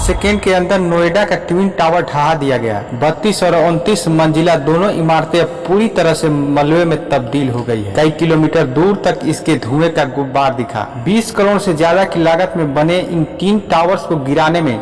Second के अंदर नोएडा का ट्विन टावर ढहा दिया गया। 32 और 29 मंजिला दोनों इमारतें अब पूरी तरह से मलबे में तब्दील हो गई है। कई किलोमीटर दूर तक इसके धुएं का गुब्बार दिखा। 20 करोड़ से ज्यादा की लागत में बने इन 3 टावर्स को गिराने में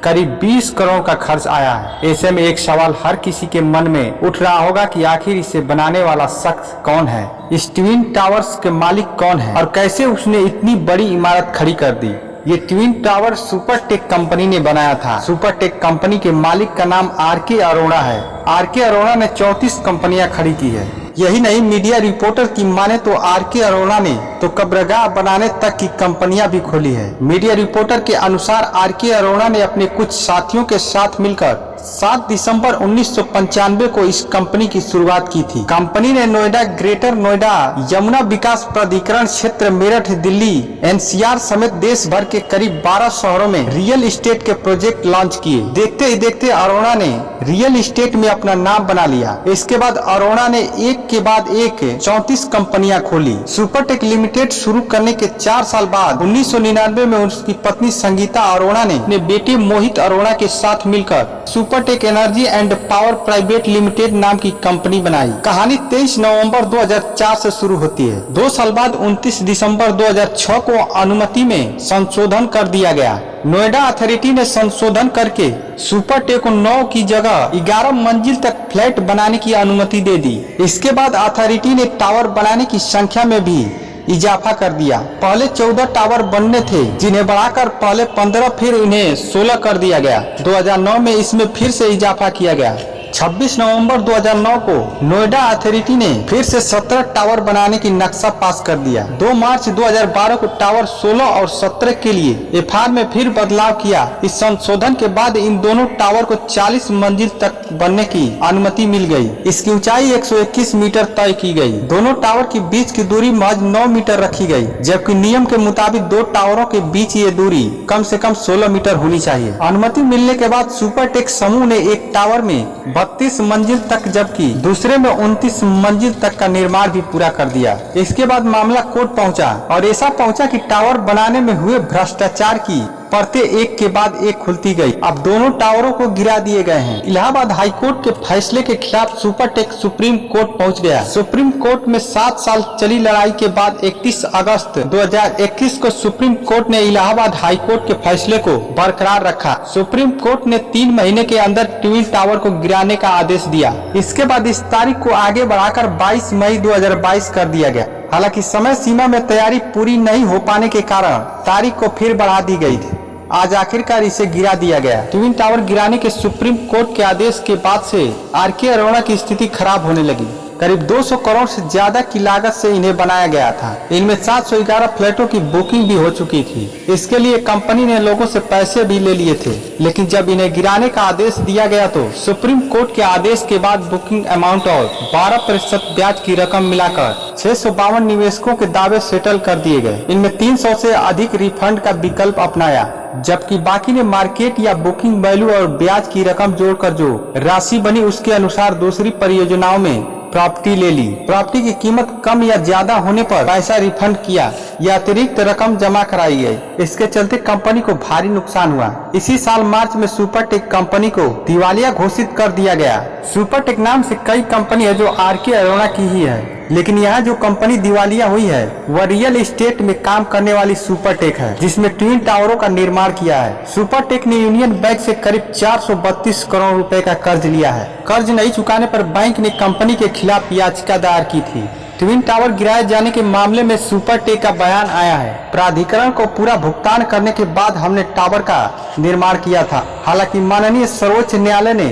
करीब 20 करोड़ का खर्च आया है। ऐसे में एक सवाल हर किसी के मन में उठ रहा होगा कि आखिर इसे बनाने वाला शख्स कौन है, इस ट्विन टावर्स के मालिक कौन है और कैसे उसने इतनी बड़ी इमारत खड़ी कर दी। ये ट्विन टावर सुपरटेक कंपनी ने बनाया था। सुपरटेक कंपनी के मालिक का नाम आर.के. अरोड़ा है। आर.के. अरोड़ा ने 34 कंपनियां खड़ी की है। यही नहीं, मीडिया रिपोर्टर की माने तो आर.के. अरोड़ा ने तो कब्रगाह बनाने तक की कंपनियां भी खोली है। मीडिया रिपोर्टर के अनुसार आर.के. अरोड़ा ने अपने कुछ साथियों के साथ मिलकर 7 दिसंबर 1995 को इस कंपनी की शुरुआत की थी। कंपनी ने नोएडा, ग्रेटर नोएडा, यमुना विकास प्राधिकरण क्षेत्र, मेरठ, दिल्ली, एनसीआर समेत देश भर के करीब 12 शहरों में रियल एस्टेट के प्रोजेक्ट लॉन्च किए। देखते ही देखते अरोड़ा ने रियल एस्टेट में अपना नाम बना लिया। इसके बाद अरोड़ा ने एक के बाद एक 34 कंपनियां खोली। सुपरटेक लिमिटेड शुरू करने के 4 साल बाद 1999 में उसकी पत्नी संगीता अरोड़ा ने अपने बेटे मोहित अरोड़ा के साथ मिलकर Supertech energy and power private limited नाम की कंपनी बनाई। कहानी 23 नवंबर 2004 से शुरू होती है। 2 साल बाद 29 दिसंबर 2006 को अनुमति में संशोधन कर दिया गया। नोएडा अथॉरिटी ने संशोधन करके सुपरटेक को 9 की जगह 11 मंजिल तक फ्लैट बनाने की अनुमति दे दी। इसके बाद अथॉरिटी ने टावर बनाने की संख्या में भी इजाफा कर दिया। पहले 14 टावर बनने थे, जिन्हें बढ़ाकर पहले 15 फिर इन्हें 16 कर दिया गया। 2009 में इसमें फिर से इजाफा किया गया। 26 नवंबर 2009 को नोएडा अथॉरिटी ने फिर से 17 टावर बनाने की नक्शा पास कर दिया। 2 मार्च 2012 को टावर 16 और 17 के लिए एफआर में फिर बदलाव किया। इस संशोधन के बाद इन दोनों टावर को 40 मंजिल तक बनने की अनुमति मिल गई। इसकी ऊंचाई 121 मीटर तय की गई। दोनों टावर के बीच की दूरी महज 9 मीटर रखी गई, जबकि नियम के मुताबिक 2 टावरों के बीच ये दूरी कम से कम 16 मीटर होनी चाहिए। अनुमति मिलने के बाद सुपरटेक समूह ने एक टावर में 32 मंजिल तक, जबकि दूसरे में 29 मंजिल तक का निर्माण भी पूरा कर दिया। इसके बाद मामला कोर्ट पहुंचा और ऐसा पहुंचा कि टावर बनाने में हुए भ्रष्टाचार की परतें एक के बाद एक खुलती गई। अब दोनों टावरों को गिरा दिए गए हैं। इलाहाबाद हाईकोर्ट के फैसले के खिलाफ सुपरटेक सुप्रीम कोर्ट पहुंच गया। सुप्रीम कोर्ट में 7 साल चली लड़ाई के बाद 31 अगस्त 2021 को सुप्रीम कोर्ट ने इलाहाबाद हाईकोर्ट के फैसले को बरकरार रखा। सुप्रीम कोर्ट ने 3 महीने के अंदर ट्विन टावर को गिराने का आदेश दिया। इसके बाद इस तारीख को आगे बढ़ाकर 22 मई 2022 कर दिया गया। हालांकि समय सीमा में तैयारी पूरी नहीं हो पाने के कारण तारीख को फिर बढ़ा दी गई थी। आज आखिरकार इसे गिरा दिया गया। ट्विन टावर गिराने के सुप्रीम कोर्ट के आदेश के बाद से आर.के. अरोड़ा की स्थिति खराब होने लगी। करीब 200 करोड़ से ज्यादा की लागत से इन्हें बनाया गया था। इनमें 711 फ्लैटों की बुकिंग भी हो चुकी थी। इसके लिए कंपनी ने लोगों से पैसे भी ले लिए थे, लेकिन जब इन्हें गिराने का आदेश दिया गया तो सुप्रीम कोर्ट के आदेश के बाद बुकिंग अमाउंट और 12% ब्याज की रकम मिलाकर 652 निवेशकों के दावे सेटल कर दिए गए। इनमें 300 से अधिक रिफंड का विकल्प अपनाया, जबकि बाकी ने मार्केट या बुकिंग वैल्यू और ब्याज की रकम जोड़कर जो राशि बनी उसके अनुसार दूसरी परियोजनाओं में प्रॉपर्टी ले ली। प्रॉपर्टी की कीमत कम या ज्यादा होने पर पैसा रिफंड किया या अतिरिक्त रकम जमा कराई गई। इसके चलते कंपनी को भारी नुकसान हुआ। इसी साल मार्च में सुपरटेक कंपनी को दिवालिया घोषित कर दिया गया। सुपरटेक नाम से कई कंपनी है जो आर.के. अरोड़ा की ही है, लेकिन यहाँ जो कंपनी दिवालिया हुई है वह रियल एस्टेट में काम करने वाली सुपरटेक है, जिसमें ट्विन टावरों का निर्माण किया है। सुपरटेक ने यूनियन बैंक से करीब 432 करोड़ रुपए का कर्ज लिया है। कर्ज नहीं चुकाने पर बैंक ने कंपनी के खिलाफ याचिका दायर की थी। ट्विन टावर गिराए जाने के मामले में सुपरटेक का बयान आया है। प्राधिकरण को पूरा भुगतान करने के बाद हमने टावर का निर्माण किया था। हालांकि माननीय सर्वोच्च न्यायालय ने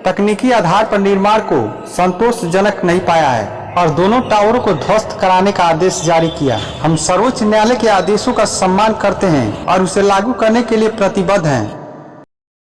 तकनीकी आधार पर निर्माण को संतोषजनक नहीं पाया है और दोनों टावरों को ध्वस्त कराने का आदेश जारी किया। हम सर्वोच्च न्यायालय के आदेशों का सम्मान करते हैं और उसे लागू करने के लिए प्रतिबद्ध हैं।